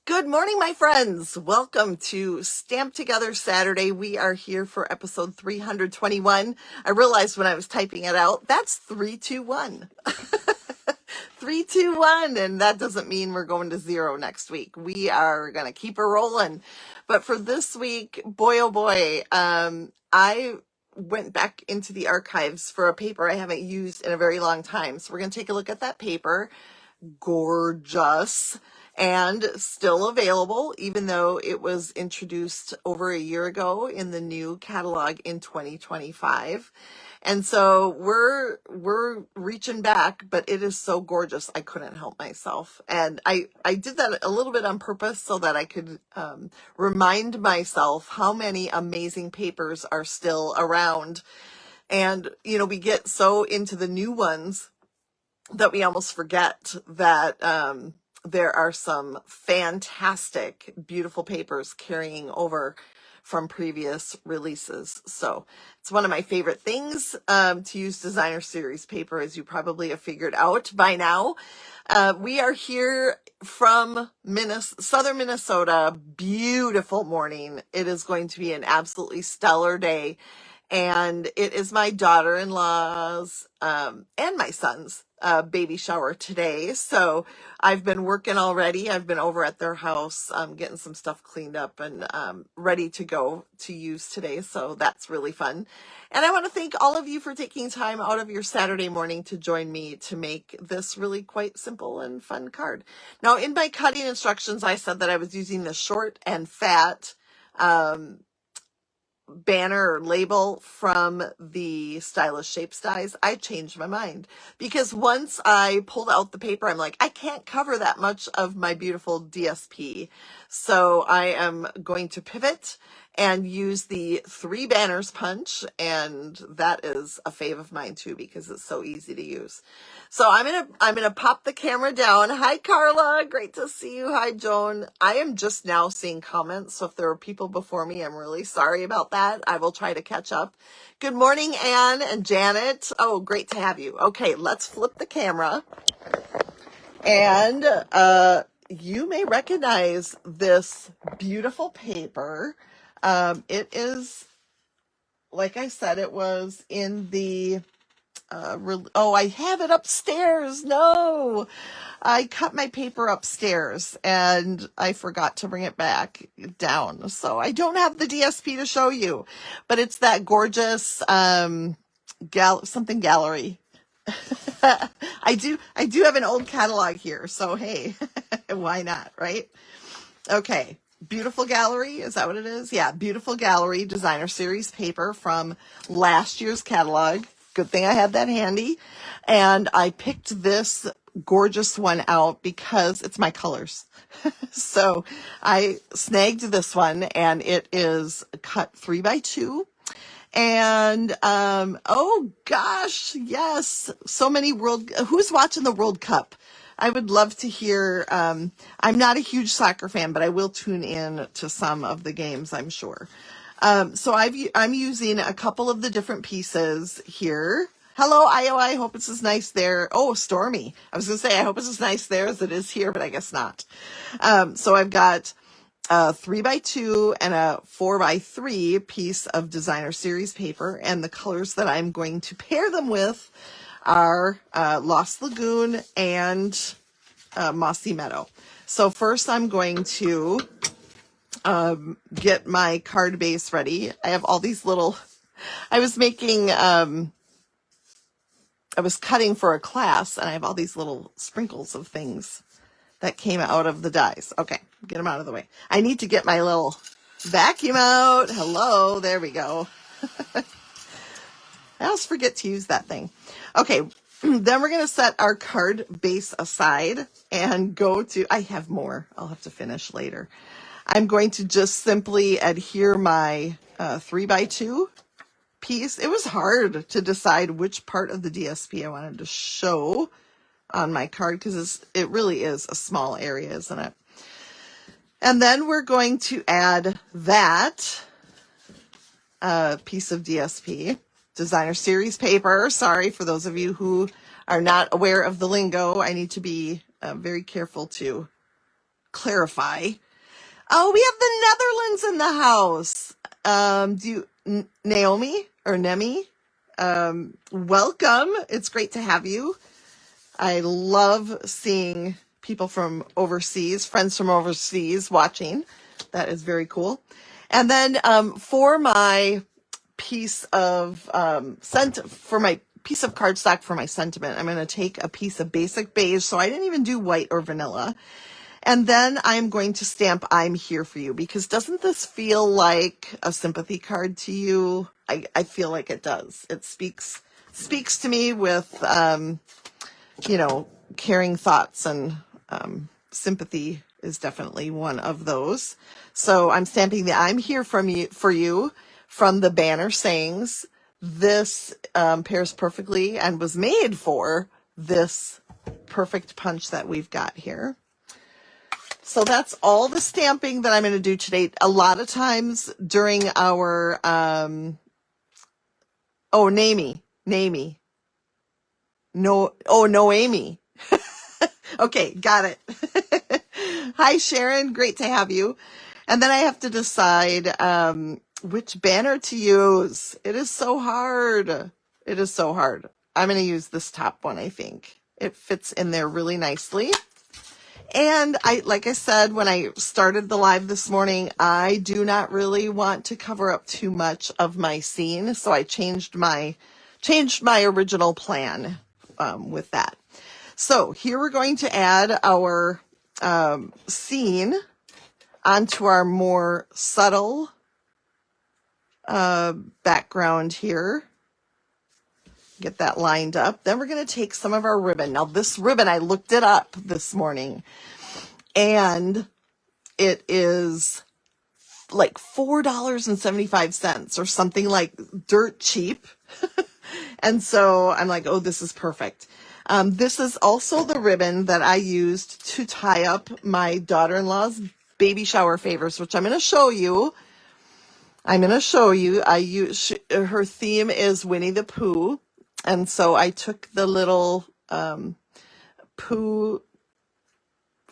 Good morning, my friends. Welcome to Stamp Together Saturday. We are here for episode 321. I realized when I was typing it out, that's 321. 321, and that doesn't mean we're going to zero next week. We are going to keep it rolling. But for this week, boy, oh boy, I went back into the archives for a paper I haven't used in a very long time. So we're going to take a look at that paper. Gorgeous and still available, even though it was introduced over a year ago in the new catalog in 2025. And so we're reaching back, but it is so gorgeous. I couldn't help myself. And I did that a little bit on purpose so that I could remind myself how many amazing papers are still around. And, we get so into the new ones that we almost forget that there are some fantastic, beautiful papers carrying over from previous releases. So it's one of my favorite things to use designer series paper, as you probably have figured out by now. We are here from southern Minnesota. Beautiful morning. It is going to be an absolutely stellar day. And it is my daughter-in-law's and my son's baby shower today. So I've been working already. I've been over at their house getting some stuff cleaned up and ready to go to use today. So that's really fun. And I want to thank all of you for taking time out of your Saturday morning to join me to make this really quite simple and fun card. Now, in my cutting instructions, I said that I was using the short and fat banner or label from the Stylish Shapes dies. I changed my mind because once I pulled out the paper, I'm like, I can't cover that much of my beautiful DSP. So I am going to pivot and use the 3 banners punch, and that is a fave of mine too because it's so easy to use. So I'm gonna pop the camera down. Hi Carla, great to see you. Hi Joan. I am just now seeing comments, so if there were people before me, I'm really sorry about that. I will try to catch up. Good morning, Anne and Janet. Oh, great to have you. Okay, let's flip the camera, and you may recognize this beautiful paper. It is, like I said, it was in the I have it upstairs. No, I cut my paper upstairs and I forgot to bring it back down. So I don't have the DSP to show you, but it's that gorgeous something gallery. I do have an old catalog here. So hey, why not, right? Okay. Beautiful Gallery, is that what it is? Yeah, Beautiful Gallery designer series paper from last year's catalog. Good thing I had that handy. And I picked this gorgeous one out because it's my colors. So I snagged this one, and it is cut 3x2. And oh gosh, yes, so many who's watching the World Cup? I would love to hear. I'm not a huge soccer fan, but I will tune in to some of the games, I'm sure. So I'm using a couple of the different pieces here. Hello, Iowa. I hope it's as nice there. Oh, stormy. I was going to say, I hope it's as nice there as it is here, but I guess not. So I've got a 3x2 and a 4x3 piece of designer series paper, and the colors that I'm going to pair them with are Lost Lagoon and Mossy Meadow. So first I'm going to get my card base ready. I have all these little, I was making, I was cutting for a class, and I have all these little sprinkles of things that came out of the dies. Okay, get them out of the way. I need to get my little vacuum out. Hello, there we go. I always forget to use that thing. Okay, then we're going to set our card base aside and go to, I have more. I'll have to finish later. I'm going to just simply adhere my 3x2 piece. It was hard to decide which part of the DSP I wanted to show on my card because it really is a small area, isn't it? And then we're going to add that piece of DSP, designer series paper. Sorry for those of you who are not aware of the lingo. I need to be very careful to clarify. Oh, we have the Netherlands in the house. Naomi or Nemi, welcome. It's great to have you. I love seeing people from overseas, friends from overseas watching. That is very cool. And then for my piece of for my piece of cardstock for my sentiment, I'm going to take a piece of basic beige. So I didn't even do white or vanilla. And then I'm going to stamp I'm here for you, because doesn't this feel like a sympathy card to you? I feel like it does. It speaks to me with caring thoughts, and sympathy is definitely one of those. So I'm stamping the I'm here for you from the banner sayings. This pairs perfectly and was made for this perfect punch that we've got here. So that's all the stamping that I'm going to do today. A lot of times during our, Noemi. Noemi. Okay, got it. Hi, Sharon. Great to have you. And then I have to decide which banner to use. It is so hard. It is so hard. I'm going to use this top one, I think. It fits in there really nicely. And like I said, when I started the live this morning, I do not really want to cover up too much of my scene. So I changed my original plan with that. So here we're going to add our scene onto our more subtle background here. Get that lined up. Then we're going to take some of our ribbon. Now this ribbon, I looked it up this morning, and it is like $4.75 or something, like dirt cheap. And so I'm like, oh, this is perfect. This is also the ribbon that I used to tie up my daughter-in-law's baby shower favors, which I'm going to show you. Her theme is Winnie the Pooh. And so I took the little Pooh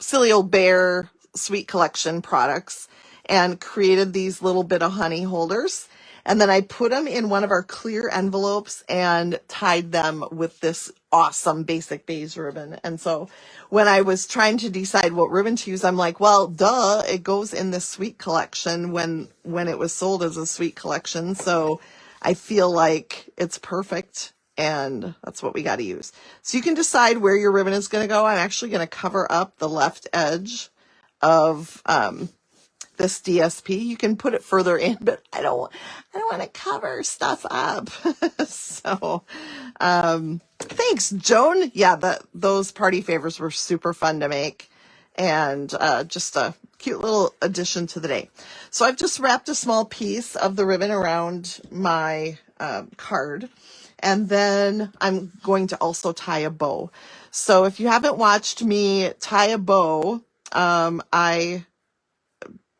Silly Old Bear Sweet Collection products and created these little bit of honey holders. And then I put them in one of our clear envelopes and tied them with this awesome basic beige ribbon. And so when I was trying to decide what ribbon to use, I'm like, well, duh, it goes in the Sweet Collection when it was sold as a Sweet Collection. So I feel like it's perfect. And that's what we got to use. So you can decide where your ribbon is going to go. I'm actually going to cover up the left edge of this DSP. You can put it further in, but I don't want to cover stuff up. So thanks, Joan. Yeah, those party favors were super fun to make, and just a cute little addition to the day. So I've just wrapped a small piece of the ribbon around my card. And then I'm going to also tie a bow. So if you haven't watched me tie a bow, I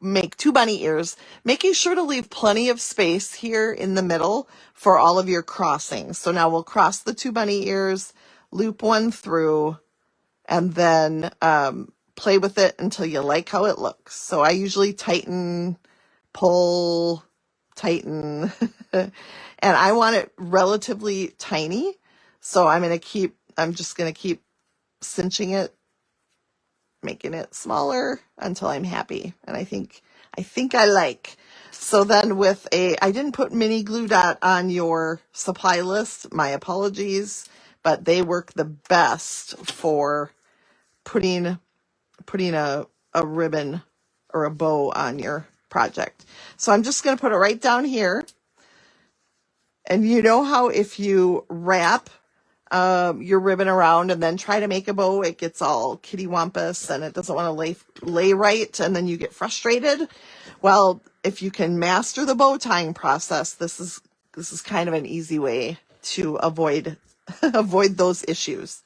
make 2 bunny ears, making sure to leave plenty of space here in the middle for all of your crossings. So now we'll cross the 2 bunny ears, loop one through, and then play with it until you like how it looks. So I usually tighten, pull, tighten, and I want it relatively tiny. So I'm just going to keep cinching it, making it smaller until I'm happy. And I think I like. So then I didn't put mini glue dot on your supply list. My apologies, but they work the best for putting a ribbon or a bow on your project. So I'm just going to put it right down here. And you know how if you wrap your ribbon around and then try to make a bow, it gets all kittywampus and it doesn't want to lay right, and then you get frustrated? Well, if you can master the bow tying process, this is kind of an easy way to avoid those issues.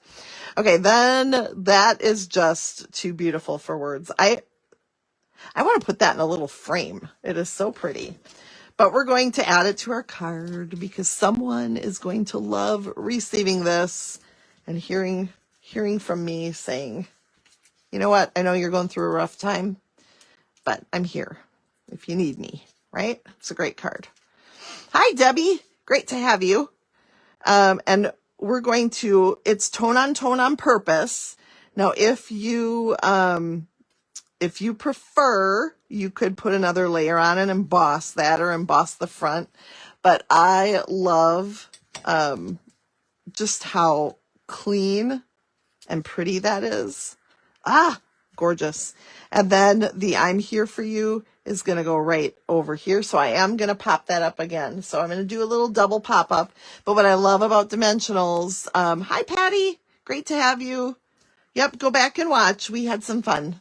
Okay, then that is just too beautiful for words. I want to put that in a little frame. It is so pretty. But we're going to add it to our card because someone is going to love receiving this and hearing from me saying You know what? I know you're going through a rough time, but I'm here if you need me, right? It's a great card. Hi, Debbie. Great to have you. And we're going to, it's tone on purpose. Now, if you prefer, you could put another layer on and emboss that or emboss the front. But I love just how clean and pretty that is. Ah, gorgeous. And then the I'm here for you is going to go right over here. So I am going to pop that up again. So I'm going to do a little double pop up. But what I love about Dimensionals, hi, Patty. Great to have you. Yep, go back and watch. We had some fun.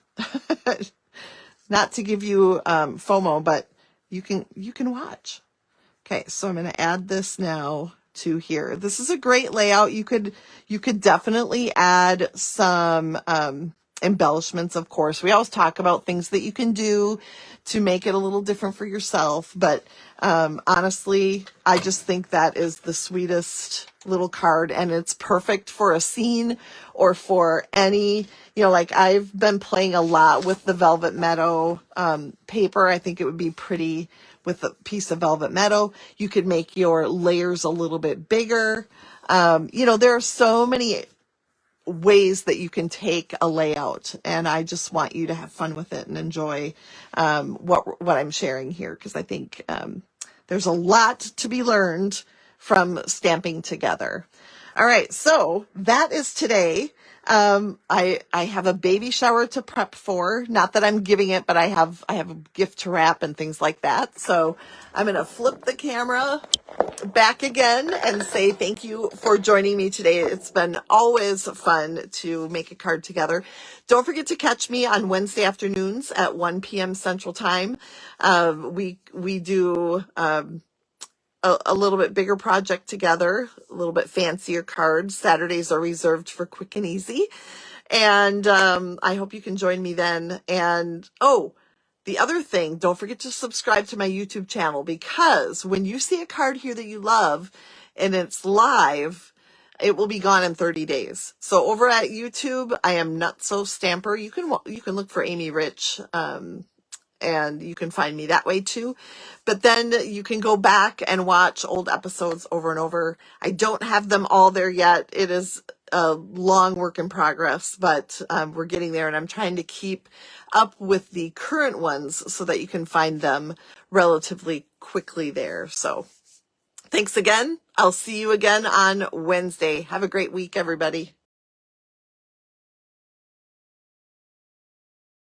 Not to give you FOMO, but you can watch. Okay, so I'm going to add this now to here. This is a great layout. You could definitely add some embellishments, of course. We always talk about things that you can do to make it a little different for yourself, but honestly, I just think that is the sweetest little card, and it's perfect for a scene or for any, like I've been playing a lot with the Velvet Meadow paper. I think it would be pretty with a piece of Velvet Meadow. You could make your layers a little bit bigger. There are so many ways that you can take a layout, and I just want you to have fun with it and enjoy what I'm sharing here, because I think there's a lot to be learned from stamping together. All right, so that is today. I have a baby shower to prep for. Not that I'm giving it, but I have a gift to wrap and things like that. So I'm going to flip the camera back again and say thank you for joining me today. It's been always fun to make a card together. Don't forget to catch me on Wednesday afternoons at 1 p.m. Central Time. We do a little bit bigger project together, a little bit fancier cards. Saturdays are reserved for quick and easy. And I hope you can join me then. And the other thing, don't forget to subscribe to my YouTube channel, because when you see a card here that you love and it's live, it will be gone in 30 days. So over at YouTube, I am Nutso Stamper. You can look for Amy Rich, and you can find me that way too. But then you can go back and watch old episodes over and over. I don't have them all there yet. It is a long work in progress, but we're getting there, and I'm trying to keep up with the current ones so that you can find them relatively quickly there. So thanks again. I'll see you again on Wednesday. Have a great week, everybody.